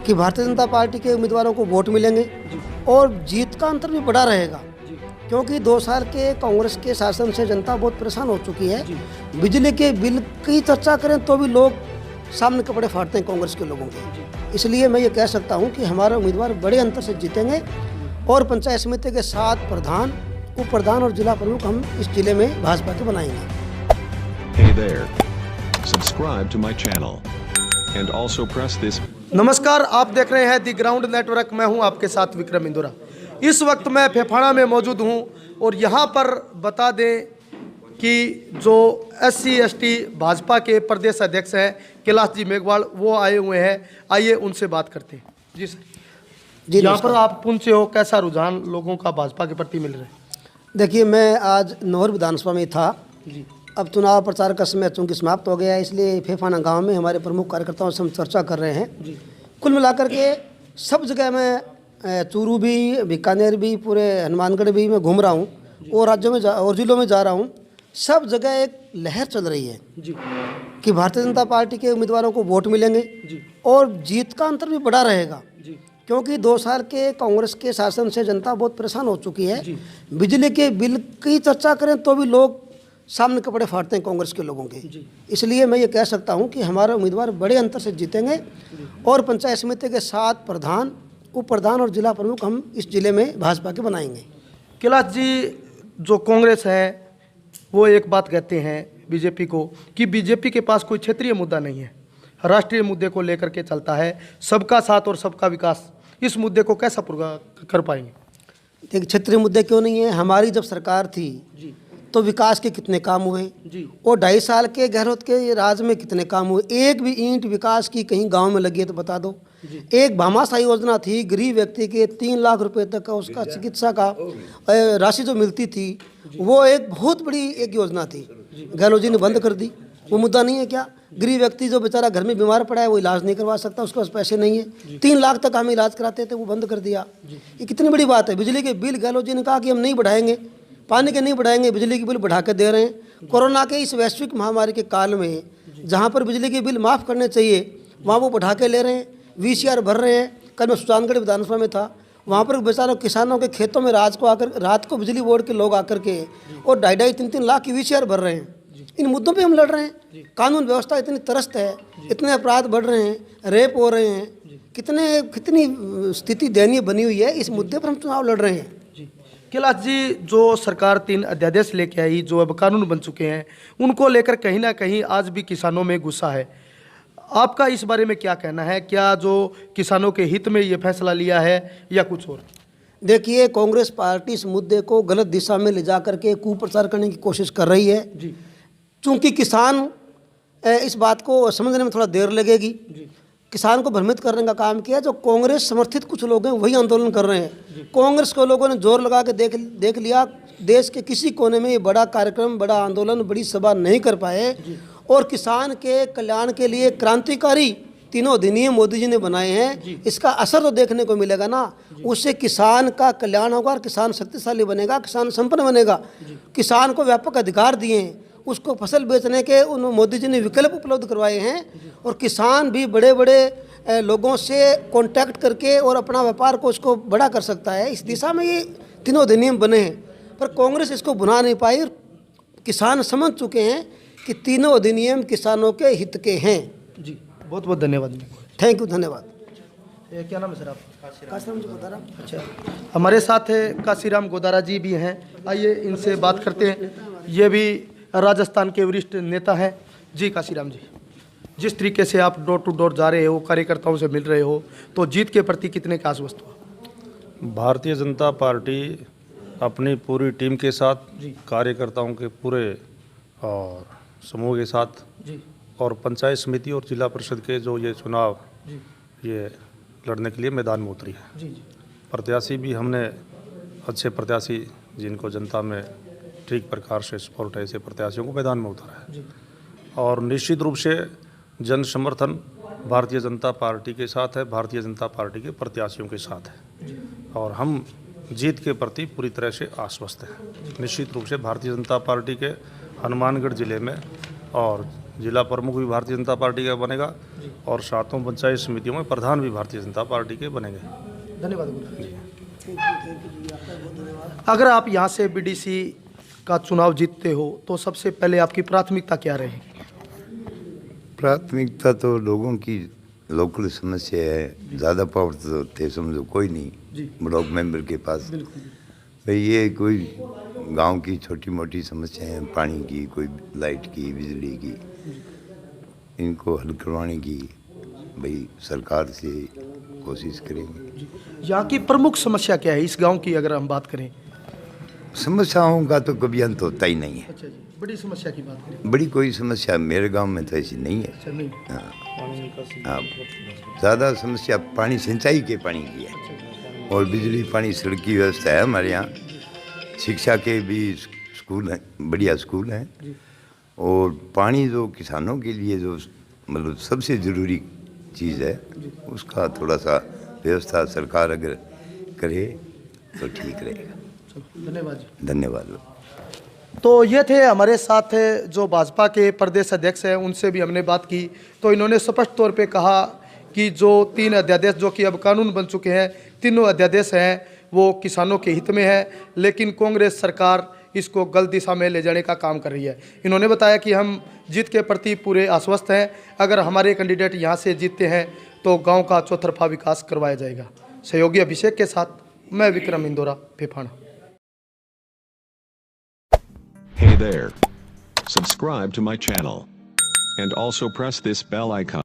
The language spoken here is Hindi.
कि भारतीय जनता पार्टी के उम्मीदवारों को वोट मिलेंगे और जीत का अंतर भी बड़ा रहेगा, क्योंकि 2 साल के कांग्रेस के शासन से जनता बहुत परेशान हो चुकी है। बिजली के बिल की चर्चा करें तो भी लोग सामने कपड़े फाड़ते हैं कांग्रेस के लोगों के। इसलिए मैं ये कह सकता हूँ कि हमारे उम्मीदवार बड़े अंतर से जीतेंगे और पंचायत समिति के 7 प्रधान, उप प्रधान और जिला प्रमुख हम इस जिले में भाजपा के बनाएंगे। Hey there. Subscribe to my channel and also press this. नमस्कार, आप देख रहे हैं दी ग्राउंड नेटवर्क। मैं हूं आपके साथ विक्रम इंदुरा। इस वक्त मैं फेफाड़ा में मौजूद हूं और यहां पर बता दें कि जो SC/ST भाजपा के प्रदेश अध्यक्ष हैं कैलाश जी मेघवाल, वो आए हुए हैं। आइए उनसे बात करते हैं। जी सर जी, यहाँ पर आप पुंछ से हो, कैसा रुझान लोगों का भाजपा के प्रति मिल रहा है? देखिए, मैं आज नौर विधानसभा में था जी। अब चुनाव प्रचार का समय चूँकि समाप्त हो गया है, इसलिए फेफाना गांव में हमारे प्रमुख कार्यकर्ताओं से हम चर्चा कर रहे हैं जी। कुल मिलाकर के सब जगह मैं चूरू भी, बीकानेर भी, पूरे हनुमानगढ़ भी मैं घूम रहा हूँ और राज्यों में और जिलों में जा रहा हूँ। सब जगह एक लहर चल रही है जी कि भारतीय जनता पार्टी के उम्मीदवारों को वोट मिलेंगे जी और जीत का अंतर भी बड़ा रहेगा जी, क्योंकि 2 साल के कांग्रेस के शासन से जनता बहुत परेशान हो चुकी है। बिजली के बिल की चर्चा करें तो भी लोग सामने कपड़े फाड़ते हैं कांग्रेस के लोगों के। इसलिए मैं ये कह सकता हूं कि हमारे उम्मीदवार बड़े अंतर से जीतेंगे और पंचायत समिति के 7 प्रधान, उप प्रधान और जिला प्रमुख हम इस जिले में भाजपा के बनाएंगे। कैलाश जी, जो कांग्रेस है वो एक बात कहते हैं बीजेपी को कि बीजेपी के पास कोई क्षेत्रीय मुद्दा नहीं है, राष्ट्रीय मुद्दे को लेकर के चलता है, सबका साथ और सबका विकास। इस मुद्दे को कैसा पूरा कर पाएंगे? देखिए, क्षेत्रीय मुद्दे क्यों नहीं है? हमारी जब सरकार थी जी तो विकास के कितने काम हुए जी, और 2.5 साल के गहलोत के राज में कितने काम हुए? एक भी ईंट विकास की कहीं गांव में लगी है तो बता दो। एक भामाशाह योजना थी, गरीब व्यक्ति के 3 लाख रुपए तक का उसका चिकित्सा का राशि जो मिलती थी, वो एक बहुत बड़ी एक योजना थी। गहलोत जी ने बंद कर दी। वो मुद्दा नहीं है क्या? गरीब व्यक्ति जो बेचारा घर में बीमार पड़ा है, वो इलाज नहीं करवा सकता, उसके पास पैसे नहीं है। 3 लाख तक हम इलाज कराते थे, वो बंद कर दिया। ये कितनी बड़ी बात है। बिजली के बिल गहलोत जी ने कहा कि हम नहीं बढ़ाएंगे, पानी के नहीं बढ़ाएंगे, बिजली के बिल बढ़ा के दे रहे हैं। कोरोना के इस वैश्विक महामारी के काल में जहां पर बिजली के बिल माफ़ करने चाहिए, वहां वो बढ़ा के ले रहे हैं, VCR भर रहे हैं। कल मैं सुजानगढ़ विधानसभा में था, वहाँ पर बेचारों किसानों के खेतों में रात को बिजली बोर्ड के लोग आकर के और 2.5-3 लाख की VCR भर रहे हैं। इन मुद्दों पे हम लड़ रहे हैं। कानून व्यवस्था इतनी त्रस्त है, इतने अपराध बढ़ रहे हैं, रेप हो रहे हैं, कितनी स्थिति दयनीय बनी हुई है। इस मुद्दे पर हम चुनाव लड़ रहे हैं। कैलाश जी, जो सरकार 3 अध्यादेश लेके आई जो अब कानून बन चुके हैं, उनको लेकर कहीं ना कहीं आज भी किसानों में गुस्सा है। आपका इस बारे में क्या कहना है? क्या जो किसानों के हित में ये फैसला लिया है या कुछ और? देखिए, कांग्रेस पार्टी इस मुद्दे को गलत दिशा में ले जा करके कुप्रचार करने की कोशिश कर रही है जी। चूँकि किसान इस बात को समझने में थोड़ा देर लगेगी। किसान को भ्रमित करने का काम किया। जो कांग्रेस समर्थित कुछ लोग हैं वही आंदोलन कर रहे हैं। कांग्रेस को लोगों ने जोर लगा के देख लिया। देश के किसी कोने में ये बड़ा कार्यक्रम, बड़ा आंदोलन, बड़ी सभा नहीं कर पाए और किसान के कल्याण के लिए क्रांतिकारी 3 अधिनियम मोदी जी ने बनाए हैं। इसका असर तो देखने को मिलेगा ना। उससे किसान का कल्याण होगा और किसान शक्तिशाली बनेगा, किसान संपन्न बनेगा। किसान को व्यापक अधिकार दिए हैं, उसको फसल बेचने के उन मोदी जी ने विकल्प उपलब्ध करवाए हैं और किसान भी बड़े बड़े लोगों से कांटेक्ट करके और अपना व्यापार को उसको बड़ा कर सकता है। इस दिशा में ये 3 अधिनियम बने हैं, पर कांग्रेस इसको बुना नहीं पाई। किसान समझ चुके हैं कि 3 अधिनियम किसानों के हित के हैं। जी, बहुत बहुत धन्यवाद। थैंक यू, धन्यवाद। क्या नाम है सर आपका? काशीराम जी गोदारा। अच्छा, हमारे साथ काशीराम गोदारा जी भी हैं। आइए इनसे बात करते हैं। ये भी राजस्थान के वरिष्ठ नेता हैं। जी काशीराम जी, जिस तरीके से आप डोर टू डोर जा रहे हो, कार्यकर्ताओं से मिल रहे हो, तो जीत के प्रति कितने का आश्वस्त हो? भारतीय जनता पार्टी अपनी पूरी टीम के साथ, कार्यकर्ताओं के पूरे और समूह के साथ जी, और पंचायत समिति और जिला परिषद के जो ये चुनाव जी, ये लड़ने के लिए मैदान में उतरी है जी। प्रत्याशी भी हमने अच्छे प्रत्याशी जिनको जनता में ठीक प्रकार से सपोर्ट है, ऐसे प्रत्याशियों को मैदान में उतारा है जी। और निश्चित रूप से जन समर्थन भारतीय जनता पार्टी के साथ है, भारतीय जनता पार्टी के प्रत्याशियों के साथ है जी। और हम जीत के प्रति पूरी तरह से आश्वस्त हैं। निश्चित रूप से भारतीय जनता पार्टी के हनुमानगढ़ जिले में और जिला प्रमुख भी भारतीय जनता पार्टी का बनेगा और सातों पंचायत समितियों में प्रधान भी भारतीय जनता पार्टी के बनेंगे। धन्यवाद गुरु। अगर आप यहाँ से बीडीसी का चुनाव जीतते हो तो सबसे पहले आपकी प्राथमिकता क्या रहेगी? प्राथमिकता तो लोगों की लोकल समस्या है, ज़्यादा पावर तो थे समझो कोई नहीं ब्लॉक मेंबर के पास। भाई ये कोई गांव की छोटी मोटी समस्या है, पानी की, कोई लाइट की, बिजली की, इनको हल करवाने की भाई सरकार से कोशिश करेंगे। यहाँ की प्रमुख समस्या क्या है इस गांव की अगर हम बात करें? समस्याओं का तो कभी अंत होता ही नहीं है। अच्छा जी, बड़ी समस्या की बात करें। बड़ी कोई समस्या मेरे गांव में तो ऐसी नहीं है। अच्छा नहीं। हाँ, ज़्यादा समस्या पानी, सिंचाई के पानी की है और बिजली, पानी, सड़क की व्यवस्था है हमारे यहाँ। शिक्षा के भी स्कूल हैं, बढ़िया स्कूल हैं। और पानी जो किसानों के लिए जो मतलब सबसे ज़रूरी चीज़ है, उसका थोड़ा सा व्यवस्था सरकार अगर करे तो ठीक रहेगा। धन्यवाद जी। धन्यवाद। तो ये थे हमारे साथ जो भाजपा के प्रदेश अध्यक्ष हैं, उनसे भी हमने बात की तो इन्होंने स्पष्ट तौर पे कहा कि जो 3 अध्यादेश जो कि अब कानून बन चुके हैं, तीनों अध्यादेश हैं वो किसानों के हित में है, लेकिन कांग्रेस सरकार इसको गलत दिशा में ले जाने का काम कर रही है। इन्होंने बताया कि हम जीत के प्रति पूरे आश्वस्त हैं। अगर हमारे कैंडिडेट यहाँ से जीतते हैं तो गाँव का चौतरफा विकास करवाया जाएगा। सहयोगी अभिषेक के साथ मैं Vikram Indora, Phephana. Hey there. Subscribe to my channel. And also press this bell icon.